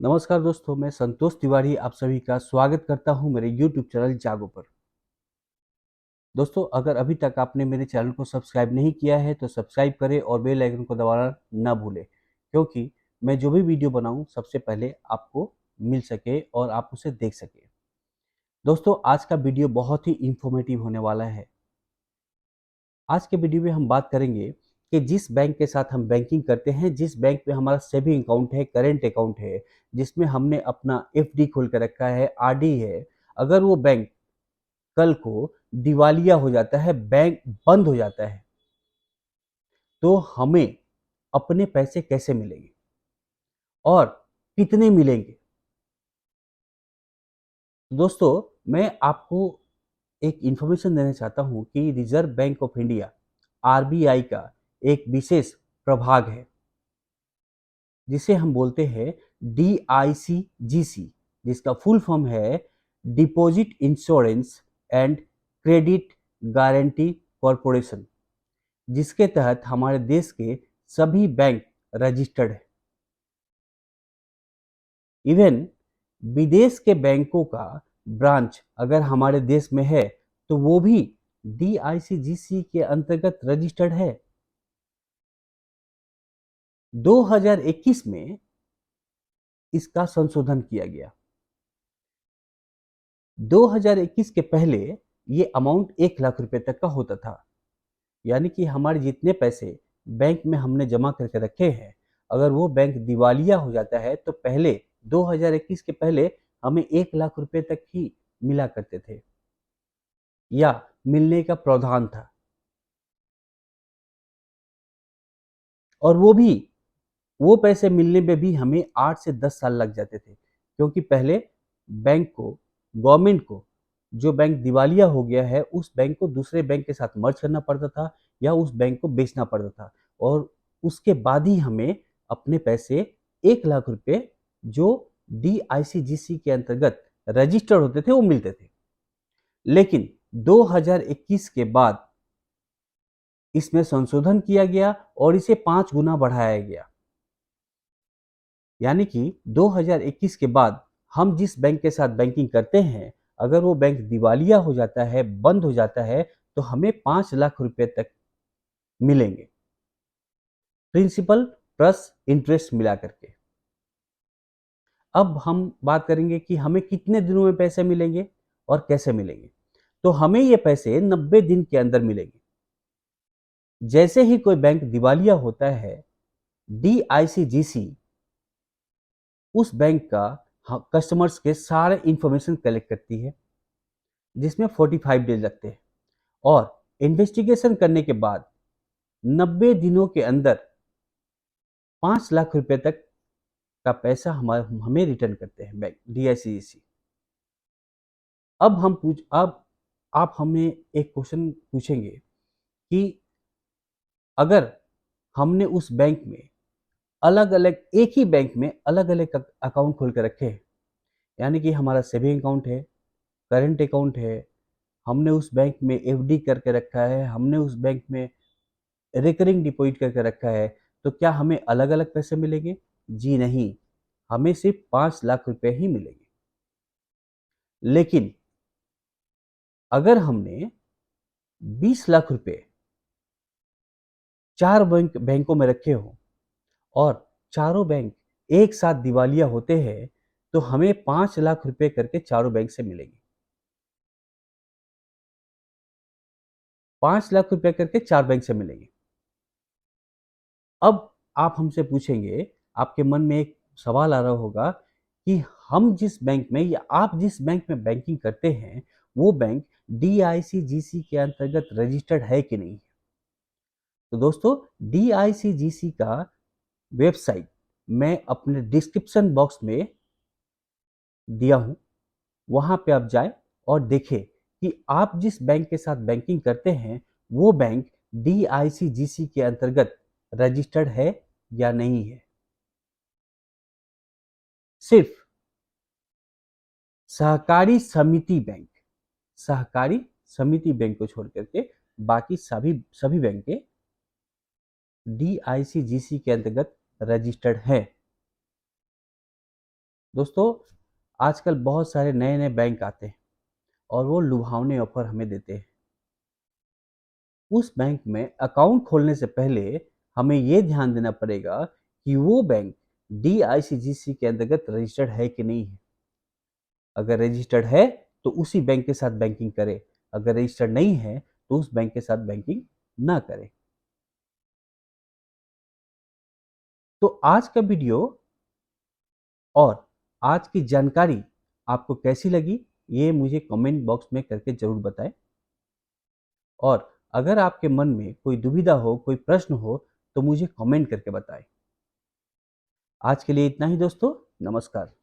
नमस्कार दोस्तों, मैं संतोष तिवारी आप सभी का स्वागत करता हूं मेरे YouTube चैनल जागो पर। दोस्तों, अगर अभी तक आपने मेरे चैनल को सब्सक्राइब नहीं किया है तो सब्सक्राइब करें और बेल आइकन को दबाना ना भूलें, क्योंकि मैं जो भी वीडियो बनाऊं सबसे पहले आपको मिल सके और आप उसे देख सके। दोस्तों, आज का वीडियो बहुत ही इंफॉर्मेटिव होने वाला है। आज के वीडियो में हम बात करेंगे कि जिस बैंक के साथ हम बैंकिंग करते हैं, जिस बैंक में हमारा सेविंग अकाउंट है, करेंट अकाउंट है, जिसमें हमने अपना एफडी खोल कर रखा है, आरडी है, अगर वो बैंक कल को दिवालिया हो जाता है, बैंक बंद हो जाता है, तो हमें अपने पैसे कैसे मिलेंगे और कितने मिलेंगे। दोस्तों, मैं आपको एक इंफॉर्मेशन देना चाहता हूं कि reserve bank of India RBI का एक विशेष प्रभाग है जिसे हम बोलते हैं DICGC, जिसका फुल फॉर्म है deposit insurance and credit guarantee corporation, जिसके तहत हमारे देश के सभी बैंक रजिस्टर्ड है। इवन विदेश के बैंकों का ब्रांच अगर हमारे देश में है तो वो भी DICGC के अंतर्गत रजिस्टर्ड है। 2021 में इसका संशोधन किया गया। 2021 के पहले ये अमाउंट 1 लाख रुपए तक का होता था, यानी कि हमारे जितने पैसे बैंक में हमने जमा करके रखे हैं, अगर वो बैंक दिवालिया हो जाता है तो पहले 2021 के पहले हमें 1 लाख रुपए तक ही मिला करते थे या मिलने का प्रावधान था। और वो पैसे मिलने में भी हमें 8 से 10 साल लग जाते थे, क्योंकि पहले बैंक को, गवर्नमेंट को, जो बैंक दिवालिया हो गया है उस बैंक को दूसरे बैंक के साथ मर्ज करना पड़ता था या उस बैंक को बेचना पड़ता था, और उसके बाद ही हमें अपने पैसे 1 लाख रुपए जो DICGC के अंतर्गत रजिस्टर्ड होते थे वो मिलते थे। लेकिन 2021 के बाद इसमें संशोधन किया गया और इसे 5 गुना बढ़ाया गया, यानी कि 2021 के बाद हम जिस बैंक के साथ बैंकिंग करते हैं, अगर वो बैंक दिवालिया हो जाता है, बंद हो जाता है, तो हमें 5 लाख रुपए तक मिलेंगे, प्रिंसिपल प्लस इंटरेस्ट मिला करके। अब हम बात करेंगे कि हमें कितने दिनों में पैसे मिलेंगे और कैसे मिलेंगे। तो हमें ये पैसे 90 दिन के अंदर मिलेंगे। जैसे ही कोई बैंक दिवालिया होता है, DICGC उस बैंक का कस्टमर्स के सारे इंफॉर्मेशन कलेक्ट करती है, जिसमें 45 डेज लगते हैं, और इन्वेस्टिगेशन करने के बाद 90 दिनों के अंदर 5 लाख रुपए तक का पैसा हमें रिटर्न करते हैं बैंक DICGC। अब आप हमें एक क्वेश्चन पूछेंगे कि अगर हमने उस बैंक में अलग अलग, एक ही बैंक में अलग अलग अकाउंट खोल के रखे हैं, यानी कि हमारा सेविंग अकाउंट है, करेंट अकाउंट है, हमने उस बैंक में एफडी करके रखा है, हमने उस बैंक में रिकरिंग डिपॉजिट करके रखा है, तो क्या हमें अलग अलग पैसे मिलेंगे? जी नहीं, हमें सिर्फ 5 लाख रुपए ही मिलेंगे। लेकिन अगर हमने 20 लाख रुपए चार बैंकों में रखे हो और चारों बैंक एक साथ दिवालिया होते हैं, तो हमें 5 लाख रुपए करके चारों बैंक से मिलेंगे। 5 लाख रुपए करके चार बैंक से मिलेंगे। अब आप हमसे पूछेंगे, आपके मन में एक सवाल आ रहा होगा कि हम जिस बैंक में या आप जिस बैंक में बैंकिंग करते हैं, वो बैंक DICGC के अंतर्गत रजिस्टर्ड है कि नहीं। तो दोस्तों, DICGC का वेबसाइट मैं अपने डिस्क्रिप्शन बॉक्स में दिया हूं, वहां पे आप जाएं और देखें कि आप जिस बैंक के साथ बैंकिंग करते हैं वो बैंक DICGC के अंतर्गत रजिस्टर्ड है या नहीं है। सिर्फ सहकारी समिति बैंक को छोड़ करके बाकी सभी सभी बैंकें DICGC के अंतर्गत रजिस्टर्ड हैं। दोस्तों, आजकल बहुत सारे नए नए बैंक आते हैं और वो लुभावने ऑफर हमें देते हैं। उस बैंक में अकाउंट खोलने से पहले हमें ये ध्यान देना पड़ेगा कि वो बैंक DICGC के अंतर्गत रजिस्टर्ड है कि नहीं है। अगर रजिस्टर्ड है तो उसी बैंक के साथ बैंकिंग करें, अगर रजिस्टर्ड नहीं है तो उस बैंक के साथ बैंकिंग ना करें। तो आज का वीडियो और आज की जानकारी आपको कैसी लगी, ये मुझे कमेंट बॉक्स में करके जरूर बताएं। और अगर आपके मन में कोई दुविधा हो, कोई प्रश्न हो, तो मुझे कमेंट करके बताएं। आज के लिए इतना ही दोस्तों, नमस्कार।